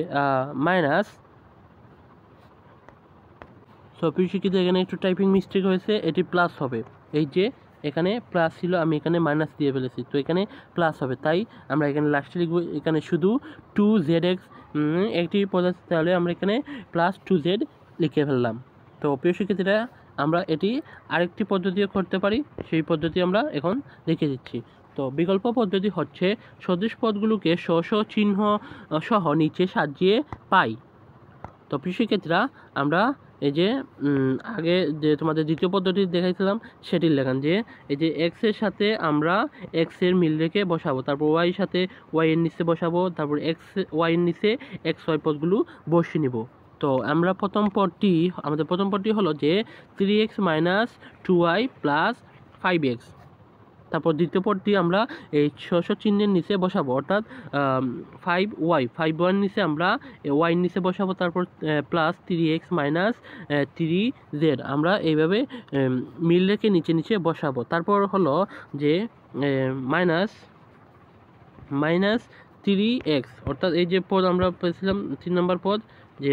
প্রিয় শিক্ষার্থী এখানে একটু টাইপিং মিস্টেক হয়েছে, এটি প্লাস হবে। এই যে এখানে প্লাস ছিল, আমি এখানে মাইনাস দিয়ে ফেলেছি, তো এখানে প্লাস হবে, তাই আমরা এখানে লাস্টে লিখব এখানে শুধু 2zx একটি পদার্থ, তাহলে আমরা এখানে +2z লিখে ফেললাম। তো প্রিয় শিক্ষার্থীরা আমরা এটি আরেকটি পদ্ধতিও করতে পারি, সেই পদ্ধতি আমরা এখন দেখে দিচ্ছি। তো বিকল্প পদ্ধতি হচ্ছে সদৃশ পদগুলোকে স্ব চিহ্ন সহ নিচে সাজিয়ে পাই। তো প্রিয় শিক্ষার্থীরা আমরা এই যে আগে যে তোমাদের দ্বিতীয় পদ্ধতি দেখাইছিলাম সেটির লেখান, যে এই যে x এর সাথে আমরা x এর মিল রেখে বসাবো, তারপর y এর সাথে y এর নিচে বসাবো, তারপর y এর নিচে xy পদগুলো বসিয়ে নিব। তো আমরা আমাদের প্রথম পদটি হলো যে 3x - 2y + 5x। তারপর দ্বিতীয় পদটি আমরা এই চিহ্নের নিচে বসাবো, অর্থাৎ 5y নিচে আমরা y নিচে বসাবো, তারপর +3x - 3z আমরা এইভাবে মিল রেখে নিচে নিচে বসাবো। তারপর হলো যে -3x, অর্থাৎ এই যে পদ আমরা পেয়েছিলাম 3 নম্বর পদ, যে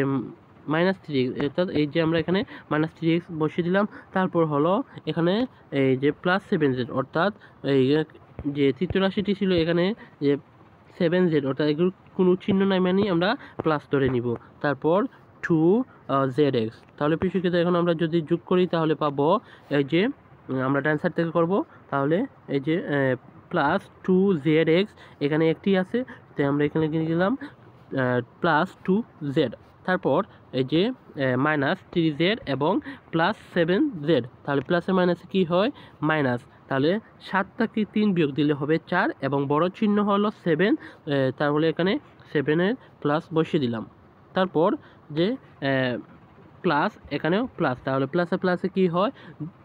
-3x, অর্থাৎ এই যে আমরা এখানে -3x বসিয়ে দিলাম। তারপর হলো এখানে এই যে +7z, অর্থাৎ এই যে তৃতীয় রাশিটি ছিল এখানে যে 7z, অর্থাৎ এগুলো কোনো চিহ্ন নাই মানে আমরা প্লাস ধরে নিব। তারপর 2zx। তাহলে প্রিয় শিক্ষার্থীরা এখন আমরা যদি যোগ করি তাহলে পাবো, এই যে আমরা ডান সাইড থেকে করব, তাহলে এই যে +2zx, এখানে একটি আছে, তাই আমরা এখানে কিনে দিলাম +2z। তারপর এই যে -3z এবং +7z, তাহলে প্লাসে মাইনাসে কি হয় মাইনাস, তাহলে 7 থেকে 3 বিয়োগ দিলে হবে 4 এবং বড় চিহ্ন হলো 7, তাহলে এখানে 7-এর প্লাস বসিয়ে দিলাম। তারপর যে প্লাস, এখানেও প্লাস, তাহলে প্লাসে প্লাসে কি হয়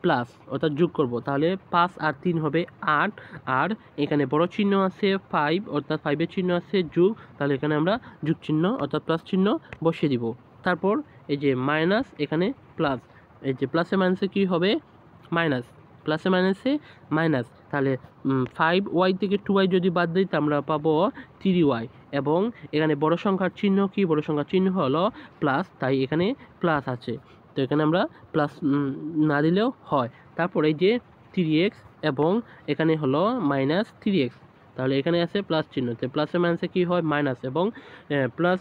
প্লাস, অর্থাৎ যোগ করব, তাহলে 5 আর 3 হবে 8, আর এখানে বড় চিহ্ন আছে 5, অর্থাৎ 5-এর চিহ্ন আছে যোগ, তাহলে এখানে আমরা যোগ চিহ্ন অর্থাৎ প্লাস চিহ্ন বসিয়ে দিব। তারপর এই যে মাইনাস, এখানে প্লাস, এই যে প্লাসে মাইনাসে কী হবে মাইনাস, প্লাসে মাইনাসে মাইনাস, তাহলে 5y থেকে 2y যদি বাদ দিই তা আমরা পাবো 3y, এবং এখানে বড় সংখ্যার চিহ্ন কি, বড় সংখ্যার চিহ্ন হলো প্লাস, তাই এখানে প্লাস আছে, তো এখানে আমরা প্লাস না দিলেও হয়। তারপর এই যে 3x এবং এখানে হলো মাইনাস 3x, তাহলে এখানে আছে প্লাস চিহ্ন, তো প্লাসে মাইনাসে কী হয় মাইনাস, এবং প্লাস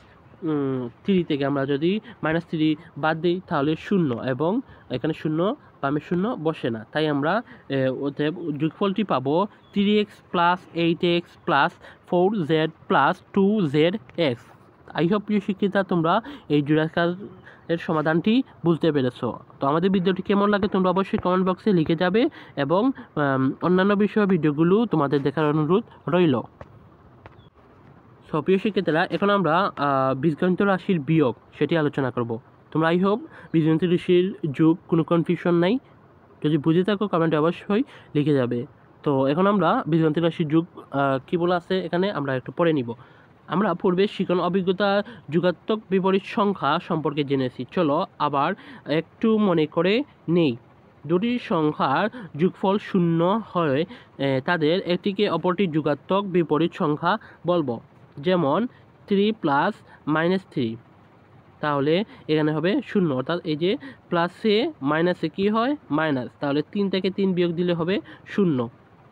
3 থেকে আমরা যদি -3 বাদ দিই তাহলে 0, এবং এখানে 0 বামে 0 বসে না, তাই আমরা অতএব যোগফলটি পাবো 3x plus 8x plus 4z plus 2zx। I hope প্রিয় শিক্ষিতা তোমরা এই জোড়াকারের সমাধানটি বুঝতে পেরেছো। তো আমাদের ভিডিওটি কেমন লাগে তোমরা অবশ্যই কমেন্ট বক্সে লিখে যাবে, এবং অন্যান্য বিষয় ভিডিওগুলো তোমাদের দেখার অনুরোধ রইল। প্রিয় শিক্ষার্থীরা, এখন আমরা বীজগণিত রাশির বিয়োগ সেটি আলোচনা করব। তোমরা আই হোপ বীজগণিত রাশির যোগ কোনো কনফিউশন নাই, যদি বুঝে থাকো কমেন্টে অবশ্যই লিখে যাবে। তো এখন আমরা বীজগণিত রাশির যোগ কী বলা আছে এখানে আমরা একটু পড়ে নিব। আমরা পূর্বে শিখন অভিজ্ঞতা যুগাত্মক বিপরীত সংখ্যা সম্পর্কে জেনেছি, চলো আবার একটু মনে করে নেই। দুটি সংখ্যার যোগফল 0 হয় তাদের একটিকে অপরটি যুগাত্মক বিপরীত সংখ্যা বলবো, যেমন 3 প্লাস -3, তাহলে এখানে হবে 0, অর্থাৎ এই যে প্লাসে মাইনাসে কী হয় মাইনাস, তাহলে 3 থেকে 3 বিয়োগ দিলে হবে 0।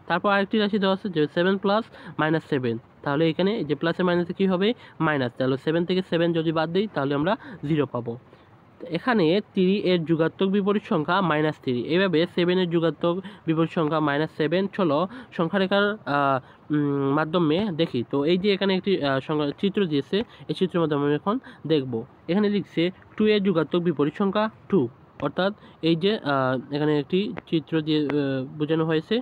তারপর আরেকটি রাশি দেওয়া আছে যে 7 প্লাস -7, তাহলে এখানে যে প্লাসে মাইনাসে কী হবে মাইনাস, তাহলে 7 থেকে 7 যদি বাদ দিই তাহলে আমরা 0 পাবো। এখানে 3 এর যুগাত্মক বিপরীত সংখ্যা -3, এইভাবে 7 এর যুগাত্মক বিপরীত সংখ্যা -7। চলো সংখ্যা রেখার মাধ্যমে দেখি। তো এই যে এখানে একটি সংখ্যা চিত্র দিয়েছে, এই চিত্রের মাধ্যমে আমি এখন দেখব। এখানে লিখছে 2 এর যুগাত্মক বিপরীত সংখ্যা 2, অর্থাৎ এই যে এখানে একটি চিত্র দিয়ে বোঝানো হয়েছে।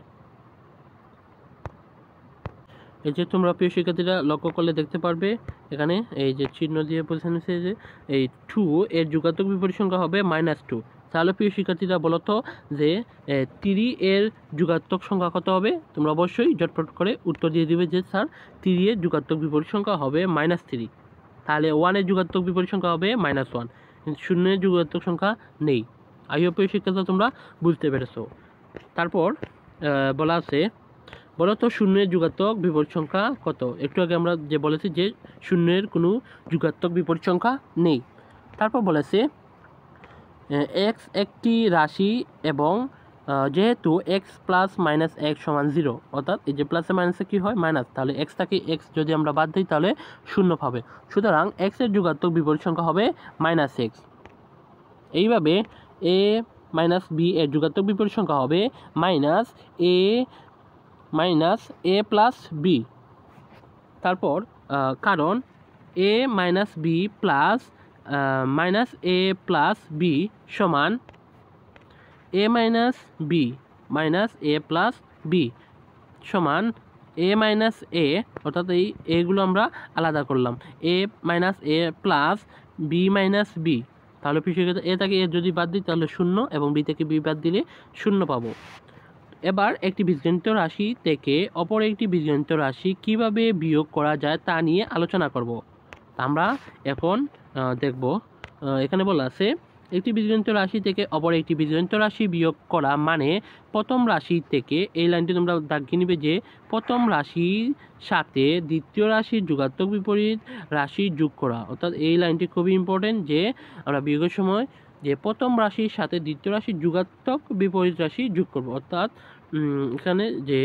এই যে তোমরা প্রিয় শিক্ষার্থীরা লক্ষ্য করলে দেখতে পারবে এখানে এই যে চিহ্ন দিয়ে বোঝানো হয়েছে যে এই 2 এর যুগাত্মক বিপরীত সংখ্যা হবে -2। তাহলে প্রিয় শিক্ষার্থীরা বলো তো যে 3 এর যুগাত্মক সংখ্যা কত হবে? তোমরা অবশ্যই ঝটপট করে উত্তর দিয়ে দিবে যে স্যার 3 এর যুগাত্মক বিপরীত সংখ্যা হবে -3। তাহলে 1 এর যুগাত্মক বিপরীত সংখ্যা হবে -1, কিন্তু 0 এর যুগাত্মক সংখ্যা নেই। আই হোপ প্রিয় শিক্ষার্থীরা তোমরা বুঝতে পেরেছো। তারপর বলা আছে বলো তো 0 এর যুগাত্মক বিপরীত সংখ্যা কত? একটু আগে আমরা যে বলেছি যে 0 এর কোনো যুগাত্মক বিপরীত সংখ্যা নেই। তারপর বলেছে x একটি রাশি এবং যেহেতু x প্লাস -x সমান 0, অর্থাৎ এই যে প্লাসে মাইনাসে কী হয় মাইনাস, তাহলে x থেকে x যদি আমরা বাদ দিই তাহলে 0 পাবে। সুতরাং x এর যুগাত্মক বিপরীত সংখ্যা হবে -x। এইভাবে a মাইনাস b এর যুগাত্মক বিপরীত সংখ্যা হবে -a প্লাস b। তারপর কারণ a minus b plus -a plus b সমান a minus b minus a plus b সমান a মাইনাস a, অর্থাৎ এই এগুলো আমরা আলাদা করলাম, a minus a plus b minus b। তাহলে পিছিয়ে এ থেকে এ যদি বাদ দিই তাহলে 0, এবং b থেকে b বাদ দিলে 0 পাবো। এবার একটি বীজগণিত রাশি থেকে অপর একটি বীজগণিত রাশি কিভাবে বিয়োগ করা যায় তা নিয়ে আলোচনা করব। আমরা এখন দেখব। এখানে বলা আছে একটি বীজগণিত রাশি থেকে অপর একটি বীজগণিত রাশি বিয়োগ করা মানে প্রথম রাশি থেকে, এই লাইনটি তোমরা দাগিয়ে নিবে যে প্রথম রাশির সাথে দ্বিতীয় রাশির যুগাত্মক বিপরীত রাশি যোগ করা। অর্থাৎ এই লাইনটি খুবই ইম্পর্টেন্ট যে আমরা বিয়োগের সময় যে প্রথম রাশির সাথে দ্বিতীয় রাশির যুগাত্মক বিপরীত রাশি যোগ করব, অর্থাৎ এখানে যে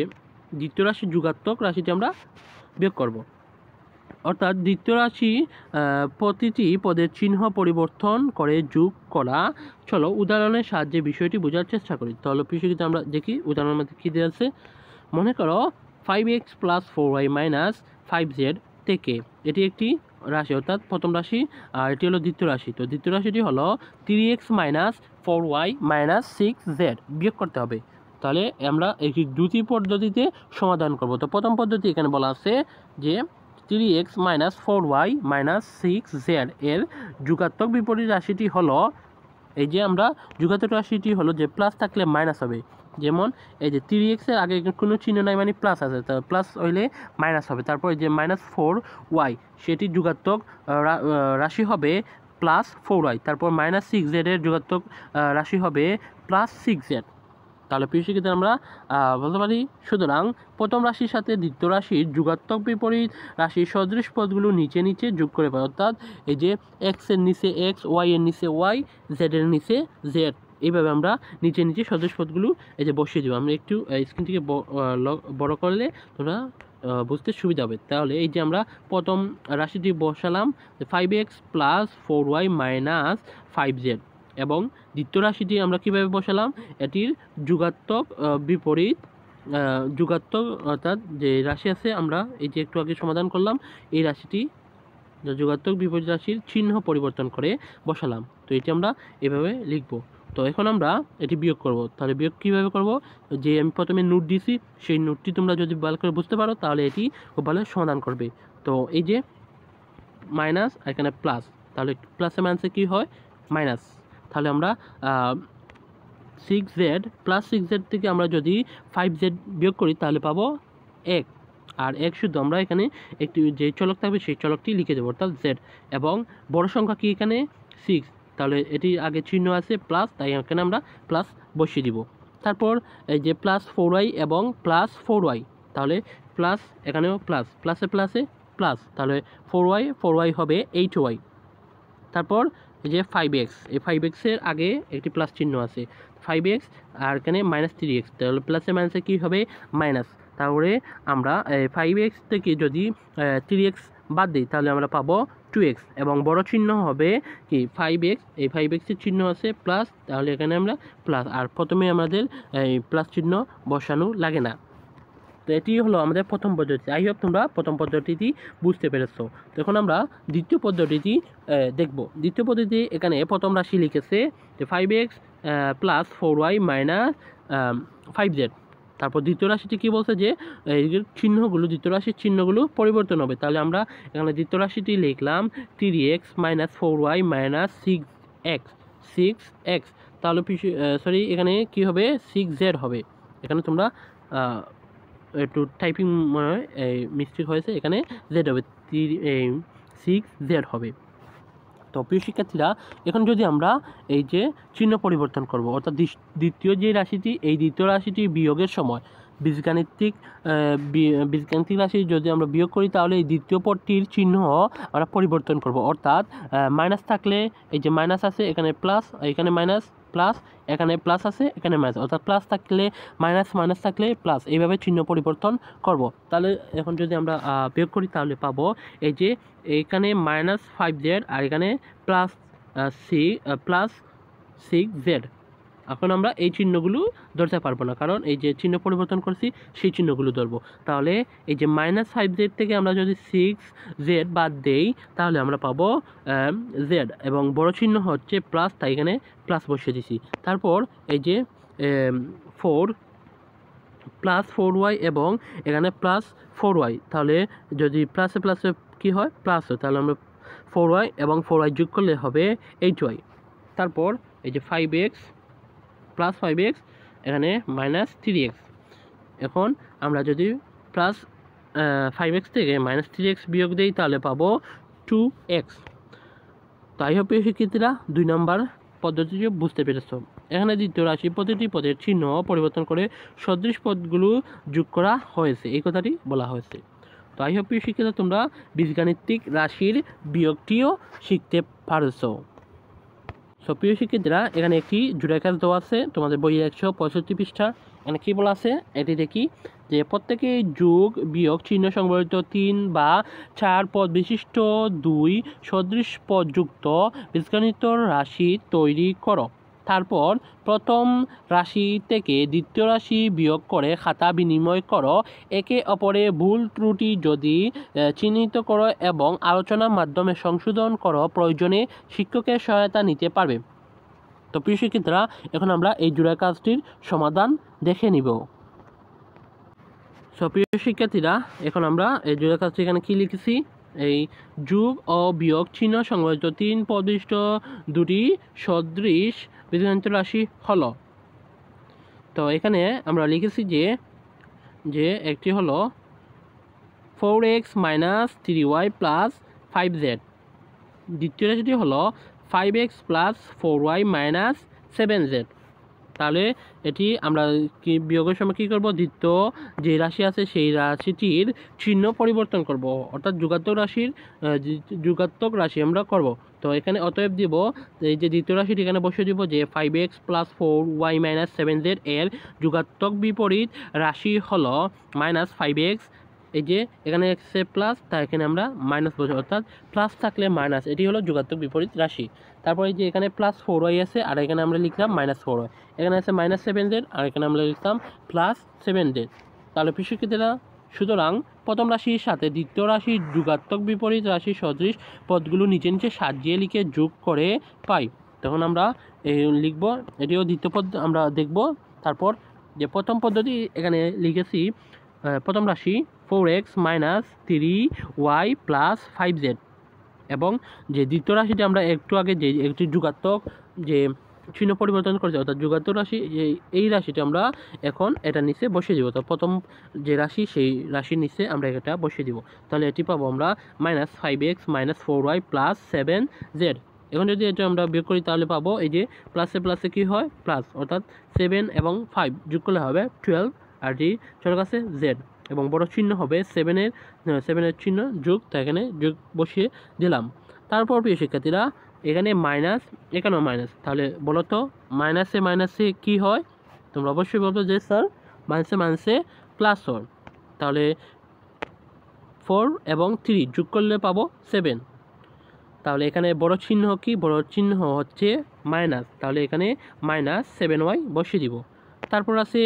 দ্বিতীয় রাশির যুগাত্মক রাশিটি আমরা বিয়োগ করব। অর্থাৎ দ্বিতীয় রাশি প্রতিটি পদের চিহ্ন পরিবর্তন করে যোগ করা। চলো উদাহরণের সাহায্যে বিষয়টি বোঝার চেষ্টা করি। তাহলে বিষয়টি আমরা দেখি উদাহরণের মধ্যে কী দেওয়া আছে। মনে করো 5x plus 4y minus 5z থেকে, এটি একটি রাশি অর্থাৎ প্রথম রাশি, আর এটি হলো দ্বিতীয় রাশি। তো দ্বিতীয় রাশিটি হলো 3x minus 4y minus 6z বিয়োগ করতে হবে। তাহলে আমরা এই দুটি পদ্ধতিতে সমাধান করব। তো প্রথম পদ্ধতি এখানে বলা আছে যে 3x minus 4y minus 6z এর যুগাত্মক বিপরীত রাশিটি হলো, এই যে আমরা যুগাত্মক রাশিটি হলো যে প্লাস থাকলে মাইনাস হবে। যেমন এই যে 3x এর আগে কোনো চিহ্ন নাই মানে প্লাস আছে, তো প্লাস হইলে মাইনাস হবে। তারপর এই যে -4y সেটি যুগাত্মক রাশি হবে প্লাস 4y, তারপর মাইনাস 6z এর যোগাত্মক রাশি হবে প্লাস 6z। তাহলে প্রিয় শিক্ষার্থী আমরা বলতে পারি সুতরাং প্রথম রাশির সাথে দ্বিতীয় রাশির যোগাত্মক বিপরীত রাশির সদৃশ পদগুলো নিচে নিচে যোগ করে পাই, অর্থাৎ এই যে এক্স এর নিচে এক্স, ওয়াই এর নিচে ওয়াই, জেড এর নিচে জেড, এইভাবে আমরা নিচে নিচে সদৃশ পদগুলো এই যে বসিয়ে দেবো। আমরা একটু স্ক্রিনটিকে বড় করলে তোমরা বুঝতে সুবিধা হবে। তাহলে এই যে আমরা প্রথম রাশিটি বসালাম 5x plus 4y minus 5z, এবং দ্বিতীয় রাশিটি আমরা কিভাবে বসালাম, এটির যোগাত্মক বিপরীত যোগাত্মক, অর্থাৎ যে রাশি আছে আমরা এই যে একটু আগে সমাধান করলাম, এই রাশিটি যোগাত্মক বিপরীত রাশির চিহ্ন পরিবর্তন করে বসালাম। তো এটি আমরা এভাবে লিখব। তো এখন আমরা এটি বিয়োগ করব। তাহলে বিয়োগ কীভাবে করব, যে আমি প্রথমে নোট দিয়েছি সেই নোটটি তোমরা যদি ভালো করে বুঝতে পারো তাহলে এটি খুব ভালো সমাধান করবে। তো এই যে মাইনাস এখানে প্লাস, তাহলে প্লাসে মাইনাসে কী হয়, মাইনাস। তাহলে আমরা 6z প্লাস 6z থেকে আমরা যদি 5z বিয়োগ করি তাহলে পাবো 1, আর 1 শুধু আমরা এখানে একটি যে চলক থাকবে সেই চলকটি লিখে দেবো, অর্থাৎ z, এবং বড় সংখ্যা কি এখানে 6, তাহলে এটি আগে চিহ্ন আছে প্লাস, তাই এখানে আমরা প্লাস বসিয়ে দিব। তারপর এই যে প্লাস 4y এবং প্লাস 4y, তাহলে প্লাস এখানেও প্লাস, প্লাসে প্লাসে প্লাস, তাহলে 4y হবে 8y। তারপর এই যে 5x, এই 5x এর আগে একটি প্লাস চিহ্ন আছে 5x, আর এখানে মাইনাস 3x, তাহলে প্লাসে মাইনাসে কী হবে, মাইনাস। তারপরে আমরা 5x থেকে যদি 3x বাদ দিই তাহলে আমরা পাবো 2x, এবং বড় চিহ্ন হবে কি 5x, এই 5x এর চিহ্ন আছে প্লাস, তাহলে এখানে আমরা প্লাস, আর প্রথমে আমাদের এই প্লাস চিহ্ন বসানো লাগে না। তো এটি হলো আমাদের প্রথম পদ্ধতি। আই হোপ তোমরা প্রথম পদ্ধতিটি বুঝতে পেরেছো। তো এখন আমরা দ্বিতীয় পদ্ধতিটি দেখব। দ্বিতীয় পদ্ধতি এখানে প্রথম রাশি লিখেছে যে 5x plus 4y minus 5z। তারপর দ্বিতীয় রাশিটি কী বলছে যে চিহ্নগুলো, দ্বিতীয় রাশির চিহ্নগুলো পরিবর্তন হবে। তাহলে আমরা এখানে দ্বিতীয় রাশিটি লিখলাম 3x minus 4y minus 6x। তাহলে এখানে কি হবে, 6z হবে। এখানে তোমরা একটু টাইপিং মনে হয় মিস্টেক হয়েছে, এখানে জেড হবে, 6z হবে। তো প্রিয় শিক্ষার্থীরা এখন যদি আমরা এই যে চিহ্ন পরিবর্তন করব, অর্থাৎ দ্বিতীয় যে রাশিটি, এই দ্বিতীয় রাশিটি বিয়োগের সময় বীজগাণিতিক রাশি যদি আমরা বিয়োগ করি তাহলে এই দ্বিতীয় পদটির চিহ্ন আমরা পরিবর্তন করব, অর্থাৎ মাইনাস থাকলে এই যে মাইনাস আছে এখানে প্লাস, এখানে মাইনাস প্লাস, এখানে প্লাস আছে এখানে মাইনাস, অর্থাৎ প্লাস থাকলে মাইনাস, মাইনাস থাকলে প্লাস, এইভাবে চিহ্ন পরিবর্তন করব। তাহলে এখন যদি আমরা বিয়োগ করি তাহলে পাবো এই যে এইখানে মাইনাস 5z আর এখানে প্লাস 6z। এখন আমরা এই চিহ্নগুলো ধরতে পারবো না, কারণ এই যে চিহ্ন পরিবর্তন করছি সেই চিহ্নগুলো ধরবো। তাহলে এই যে মাইনাস 5z থেকে আমরা যদি 6z বাদ দেই তাহলে আমরা পাবো z, এবং বড় চিহ্ন হচ্ছে প্লাস, তাই এখানে প্লাস বসিয়ে দিছি। তারপর এই যে 4 প্লাস 4y এবং এখানে প্লাস 4y, তাহলে যদি প্লাসে প্লাসে কী হয়, প্লাস হয়, তাহলে আমরা 4y এবং 4y যোগ করলে হবে 8y। তারপর এই যে 5x প্লাস 5x, এখানে মাইনাস 3x। এখন আমরা যদি প্লাস 5x থেকে মাইনাস 3x বিয়োগ দিই তাহলে পাবো 2x। তাই হবে শিক্ষার্থীরা 2 নম্বর পদ্ধতিটি বুঝতে পেরেছো। এখানে দ্বিতীয় রাশি প্রতিটি পদের চিহ্ন পরিবর্তন করে সদৃশ পদগুলো যোগ করা হয়েছে, এই কথাটি বলা হয়েছে। তো আই হোপ শিক্ষিত তোমরা বীজগাণিতিক রাশির বিয়োগটিও শিখতে পারছো। সো প্রিয় শিক্ষার্থীরা এখানে একটি জোড়া কাজ দেওয়া আছে তোমাদের বইয়ে 165 পৃষ্ঠা। এখানে কী বলা আছে এটি দেখি, যে প্রত্যেকে যোগ বিয়োগ চিহ্ন সংবলিত 3 বা 4 পদ বিশিষ্ট 2 সদৃশ পদযুক্ত বীজগণিত রাশি তৈরি করো। তারপর প্রথম রাশি থেকে দ্বিতীয় রাশি বিয়োগ করে খাতা বিনিময় করো। একে অপরের ভুল ত্রুটি যদি চিহ্নিত করো এবং আলোচনার মাধ্যমে সংশোধন করো, প্রয়োজনে শিক্ষকের সহায়তা নিতে পারবে। তো প্রিয় শিক্ষার্থীরা এখন আমরা এই জোড়া কাজটির সমাধান দেখে নিব। সো প্রিয় শিক্ষার্থীরা এখন আমরা এই জোড়া কাজটি এখানে কী লিখেছি, এই যোগ ও বিয়োগ চিহ্ন সংবলিত 3 পদবিশিষ্ট 2টি সদৃশ বীজগণিত রাশি হলো। তো এখানে আমরা লিখেছি যে একটি হলো 4x minus 3y plus 5z, দ্বিতীয় রাশিটি হলো 5x plus 4y minus 7z। তাহলে এটি আমরা কি বিয়োগের সময় কী করব, দ্বিতীয় যে রাশি আছে সেই রাশিটির চিহ্ন পরিবর্তন করব, অর্থাৎ যুগাত্মক রাশি আমরা করব। তো এখানে অতএব দিব এই যে দ্বিতীয় রাশিটি এখানে বসিয়ে দিব যে 5x plus 4y minus 7z এর যুগাত্মক বিপরীত রাশি হলো মাইনাস 5x। এই যে এখানে x এ প্লাস, তাই এখানে আমরা মাইনাস বসে, অর্থাৎ প্লাস থাকলে মাইনাস, এটি হলো যুগাত্মক বিপরীত রাশি। তারপরে যে এখানে প্লাস 4y আছে আর এখানে আমরা লিখলাম মাইনাস 4y, এখানে আছে মাইনাস 7z আর এখানে আমরা লিখলাম প্লাস 7z। তাহলে শিক্ষার্থীরা, সুতরাং প্রথম রাশির সাথে দ্বিতীয় রাশির যুগাত্মক বিপরীত রাশির সদৃশ পদগুলো নিচে নিচে সাজিয়ে লিখে যোগ করে পাই। তখন আমরা লিখব, এটিও দ্বিতীয় পদ আমরা দেখব। তারপর যে প্রথম পদ্ধতি এখানে লিখেছি, প্রথম রাশি 4x minus 3y plus 5z, এবং যে দ্বিতীয় রাশিটি আমরা একটু আগে যে একটি যুগাত্মক যে চিহ্ন পরিবর্তন করেছি, অর্থাৎ যুগাত্মক রাশি, এই রাশিটি আমরা এখন এটা নিচে বসিয়ে দিব। তো প্রথম যে রাশি সেই রাশির নিচে আমরা এটা বসিয়ে দিব। তাহলে এটি পাবো আমরা minus 5x minus 4y plus 7z। এখন যদি এটা আমরা বিয়োগ করি তাহলে পাবো এই যে প্লাসে প্লাসে কী হয়, প্লাস, অর্থাৎ 7 এবং 5 যোগ করলে হবে 12, আর এটি চলে গেছে z, এবং বড় চিহ্ন হবে 7-এর চিহ্ন যোগ, তো এখানে যোগ বসিয়ে দিলাম। তারপর প্রিয় শিক্ষার্থীরা, এখানে মাইনাস, এখানেও মাইনাস, তাহলে বলো তো মাইনাসে মাইনাসে কী হয়? তোমরা অবশ্যই বলবো যে স্যার মাইনাসে মাইনাসে প্লাস হয়। তাহলে 4 এবং 3 যোগ করলে পাবো 7। তাহলে এখানে বড় চিহ্ন কি? বড় চিহ্ন হচ্ছে মাইনাস, তাহলে এখানে মাইনাস 7y বসিয়ে দিব। তারপর আছে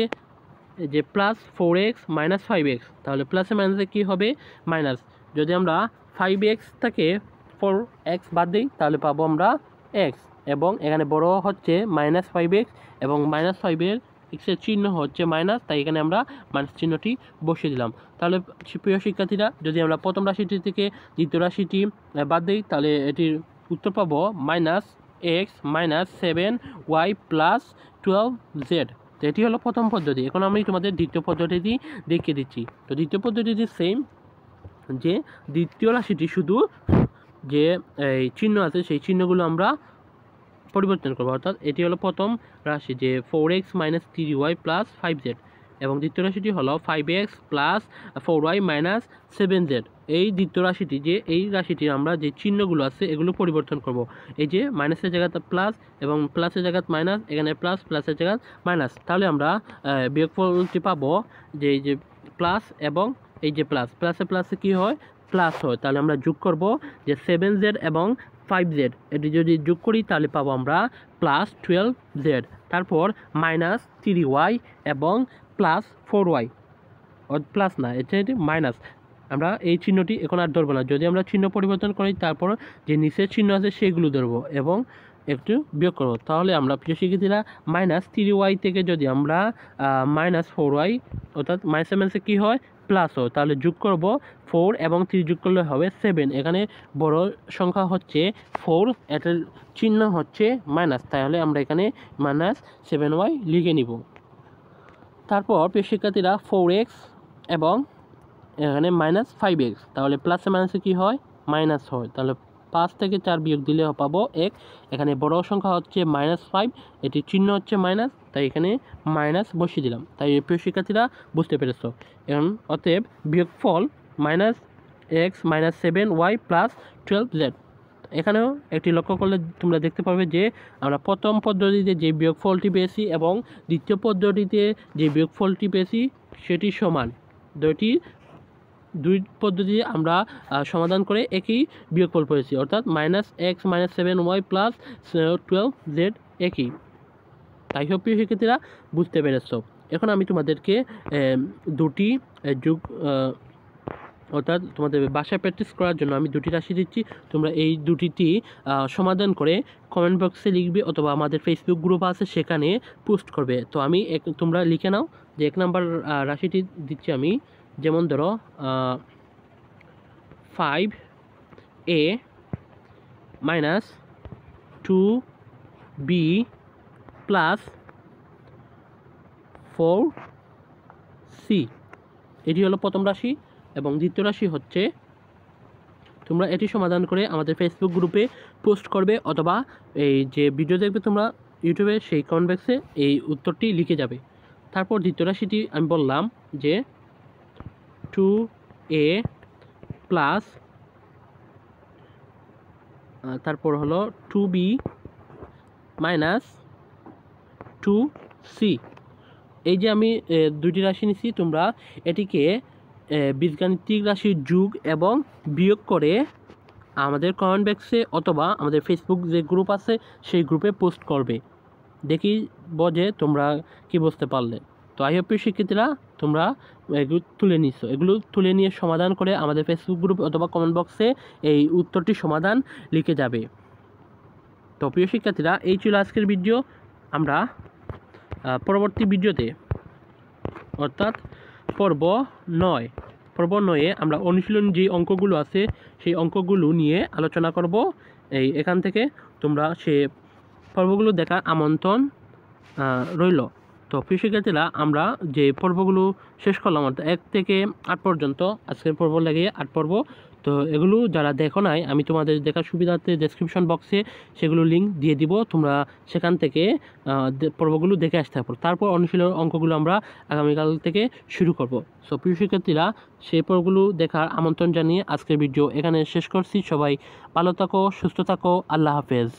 যে প্লাস 4x মাইনাস 5x, তাহলে প্লাসে মাইনাসে কী হবে? মাইনাস। যদি আমরা 5x থেকে 4x বাদ দিই তাহলে পাবো আমরা x, এবং এখানে বড় হচ্ছে মাইনাস 5x এবং মাইনাস 5-এর এক্সের চিহ্ন হচ্ছে মাইনাস, তাই এখানে আমরা মাইনাস চিহ্নটি বসিয়ে দিলাম। তাহলে প্রিয় শিক্ষার্থীরা, যদি আমরা প্রথম রাশিটি থেকে দ্বিতীয় রাশিটি বাদ দিই তাহলে এটির উত্তর পাবো minus x minus 7y plus 12z। তো এটি হলো প্রথম পদ্ধতি। এখন আমি তোমাদের দ্বিতীয় পদ্ধতিটি দেখিয়ে দিচ্ছি। তো দ্বিতীয় পদ্ধতিটি সেম, যে দ্বিতীয় রাশিটি শুধু যে এই চিহ্ন আছে সেই চিহ্নগুলো আমরা পরিবর্তন করবো, অর্থাৎ এটি হলো প্রথম রাশি যে 4x minus 3y plus 5z, এবং দ্বিতীয় রাশিটি হলো 5x plus 4y minus 7z। এই দ্বিতীয় রাশিটি, যে এই রাশিটির আমরা যে চিহ্নগুলো আছে এগুলো পরিবর্তন করব। এই যে মাইনাসের জায়গাতে প্লাস এবং প্লাসের জায়গাত মাইনাস, এখানে প্লাস, প্লাসের জায়গাত মাইনাস, তাহলে আমরা বিয়োগফলটি পাবো যে এই যে প্লাস এবং এই যে প্লাস, প্লাসে প্লাসে কী হয়? প্লাস হয়। তাহলে আমরা যোগ করব যে 7z এবং 5z, এটি যদি যোগ করি তাহলে পাবো আমরা প্লাস 12z। তারপর মাইনাস 3y এবং প্লাস 4y, প্লাস না, এটি মাইনাস। আমরা এই চিহ্নটি এখন আর ধরবো না, যদি আমরা চিহ্ন পরিবর্তন করি তারপর যে নিচের চিহ্ন আছে সেগুলো ধরবো এবং একটু বিয়োগ করবো। তাহলে আমরা প্রিয় শিক্ষার্থীরা মাইনাস 3y থেকে যদি আমরা মাইনাস 4y, অর্থাৎ মাইনাসে মাইনাসে কী হয়? প্লাস হয়, তাহলে যোগ করব 4 এবং 3 যোগ করলে হবে 7। এখানে বড় সংখ্যা হচ্ছে 4, এটার চিহ্ন হচ্ছে মাইনাস, তাহলে আমরা এখানে মাইনাস 7y লিখে নিব। তারপর প্রিয় শিক্ষার্থীরা 4x এবং এখানে মাইনাস 5x, তাহলে প্লাসে মাইনাসে কী হয়? মাইনাস হয়। তাহলে 5 থেকে 4 বিয়োগ দিলে পাবো 1। এখানে বড় সংখ্যা হচ্ছে মাইনাস 5, এটির চিহ্ন হচ্ছে মাইনাস, তাই এখানে মাইনাস বসিয়ে দিলাম। তাই প্রিয় শিক্ষার্থীরা বুঝতে পেরেছ। এখন অতএব বিয়োগফল minus x minus 7y plus 12z। এখানেও একটি লক্ষ্য করলে তোমরা দেখতে পারবে যে আমরা প্রথম পদ্ধতিতে যে বিয়োগফলটি পেয়েছি এবং দ্বিতীয় পদ্ধতিতে যে বিয়োগফলটি পেয়েছি সেটি সমান। দুই পদ্ধতি আমরা সমাধান করে একই বিয়োগফল পেয়েছি, অর্থাৎ minus x minus 7y plus 12z একই। তাই সব প্রিয় শিক্ষার্থীরা বুঝতে পেরেছ। এখন আমি তোমাদেরকে দুটি যোগ, অর্থাৎ তোমাদের বাসায় প্র্যাকটিস করার জন্য আমি দুটি রাশি দিচ্ছি। তোমরা এই দুটিটি সমাধান করে কমেন্ট বক্সে লিখবে অথবা আমাদের ফেসবুক গ্রুপ আছে সেখানে পোস্ট করবে। তো আমি তোমরা লিখে নাও যে 1 নম্বর রাশিটি দিচ্ছি আমি, যেমন ধরো 5a minus 2b plus 4c, এটি হলো প্রথম রাশি, এবং দ্বিতীয় রাশি হচ্ছে তোমরা এটি সমাধান করে আমাদের ফেসবুক গ্রুপে পোস্ট করবে, অথবা এই যে ভিডিও দেখবে তোমরা ইউটিউবে, সেই কমেন্ট বক্সে এই উত্তরটি লিখে যাবে। তারপর দ্বিতীয় রাশিটি আমি বললাম যে 2a প্লাস তারপর হলো 2b মাইনাস 2c। এই যে আমি দুইটি রাশি নিছি, তোমরা এটিকে বীজগাণিতিক রাশির যোগ এবং বিয়োগ করে আমাদের কমেন্ট বক্সে অথবা আমাদের ফেসবুক যে গ্রুপ আছে সেই গ্রুপে পোস্ট করবে। দেখি যে তোমরা কি বুঝতে পারলে। তো আই হোপ শিক্ষার্থীরা তোমরা এগুলো তুলে নিচ্ছ, এগুলো তুলে নিয়ে সমাধান করে আমাদের ফেসবুক গ্রুপ অথবা কমেন্ট বক্সে এই উত্তরটি সমাধান লিখে যাবে। তো প্রিয় শিক্ষার্থীরা, এই ছিল আজকের ভিডিও। আমরা পরবর্তী ভিডিওতে অর্থাৎ পর্ব 9-এ আমরা অনুশীলন যে অঙ্কগুলো আছে সেই অঙ্কগুলো নিয়ে আলোচনা করব। এখান থেকে তোমরা সে পর্বগুলো দেখার আমন্ত্রণ রইল। তো প্রিয় শিক্ষার্থীরা, আমরা যে পর্বগুলো শেষ করলাম অর্থাৎ 1 থেকে 8 পর্যন্ত, আজকের পর্ব লাগিয়ে 8 পর্ব। তো এগুলো যারা দেখো নাই, আমি তোমাদের দেখার সুবিধার্থে ডেসক্রিপশন বক্সে সেগুলো লিঙ্ক দিয়ে দিব, তোমরা সেখান থেকে পর্বগুলো দেখে আসতে পারো। তারপর অনুশীলন অঙ্কগুলো আমরা আগামীকাল থেকে শুরু করব। সো প্রিয় শিক্ষার্থীরা, সেই পর্বগুলো দেখার আমন্ত্রণ জানিয়ে আজকের ভিডিও এখানে শেষ করছি। সবাই ভালো থাকো, সুস্থ থাকো, আল্লাহ হাফেজ।